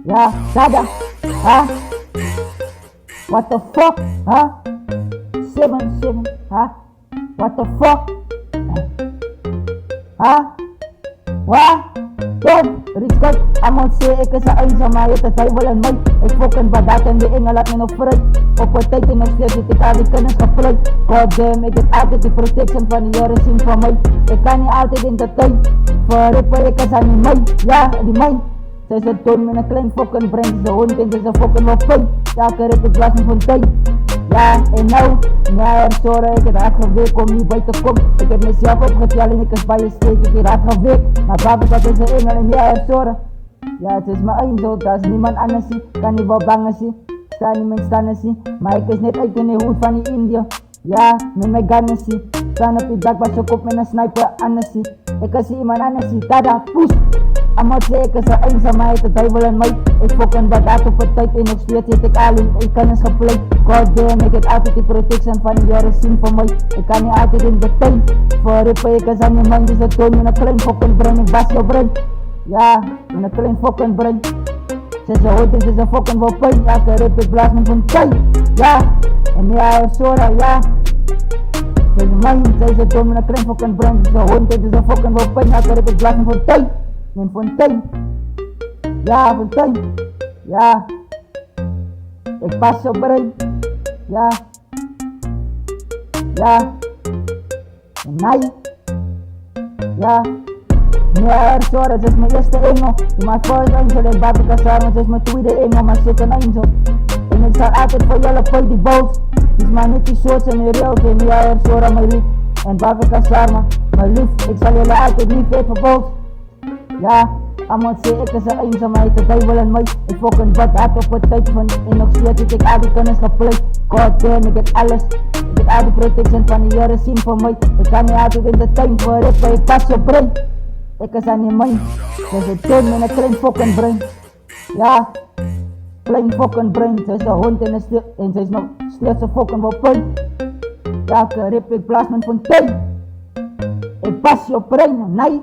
Ja, Dada, huh? What the fuck, huh? 7-7, huh? What the fuck? Huh? Wat? Don, respect, amon sê ek is 'n eins aan my, het 'n duiwel in my. Ek fucking badat en die engel laat my nog vry. Op 'n tyd en nog steeds het ek al die kinders gevlei. God damn, ek het altyd die protection van die Here sien van my. Ek kan nie altyd in die tyd vir ek is aan die my, ja, die my. Sy sê toon met 'n klein fucking brein, dis 'n hond en dis 'n fucking wapin. Ja, ek het dit was nie van tyd. Ja, en nou, nee, sorry, ek het hard gewerk om nie by te kom. Ek het myself opgetel en ek is baie steeds, ek het hard gewerk. Maar baie wat is 'n engel en ja, sorry. Ja, het is my eindel, daar is niemand anders nie, kan nie wel bang is nie. Staan nie mijn staan is nie, maar ek is net uit in die hoed van die India. Ja, met my gun is nie, staan op die dak, was ek op met 'n sniper anders nie. Ek is iemand anders nie, tada, poes. Amot sê ek is 'n eins aan my, het 'n duiwel in my. Ek fucking badat op 'n tyd en nog steeds het ek al die kinders gepleit. God damn, ek het altyd die protection van die Here sien vir my. Ek kan nie altyd in die tyd vir ek is aan die man, dis 'n toon met 'n klein fucking brein, ek was jou brein. Ja, met 'n klein fucking brein. Sy sê hond en sy sê fucking wapin, ja, ek blaas my van tyd. Ja, en ja, sorry, ja. Sy sê my, sy sê toon met 'n klein fucking brein, sy sê hond en sy sê fucking wapin, ja, ek blaas my van tyd. Mijn fontein, ja, fontein, ja, ik pas op brein, ja, ja, en nee, ja, nee, sorry, het is mijn eerste engel, mijn first angel en Babika samen, het is mijn tweede engel, mijn second angel, en ik zal altijd voor jullie voor die boos, is maar niet die soort en die rails, en ja, sorry, mijn lief, en Babika samen, mijn lief, ik zal jullie altijd lief even boos. Ja, amon sê ek is 'n eins aan my, het 'n duiwel in my. Ek fucking badat op 'n tyd van en nog steeds het ek al die kinders gepleit. God damn, ek het alles. Ek het al die protection van die Here sien vir my. Ek kan nie altyd in die tyd vir ek pas jou brein. Ek is aan die my. Dis 'n toon met 'n klein fucking brein. Ja, klein fucking brein. Sy is 'n hond en sy is nog steeds 'n fucking wapin. Ja, ek blaas my van tyd. Ek pas jou brein, nee.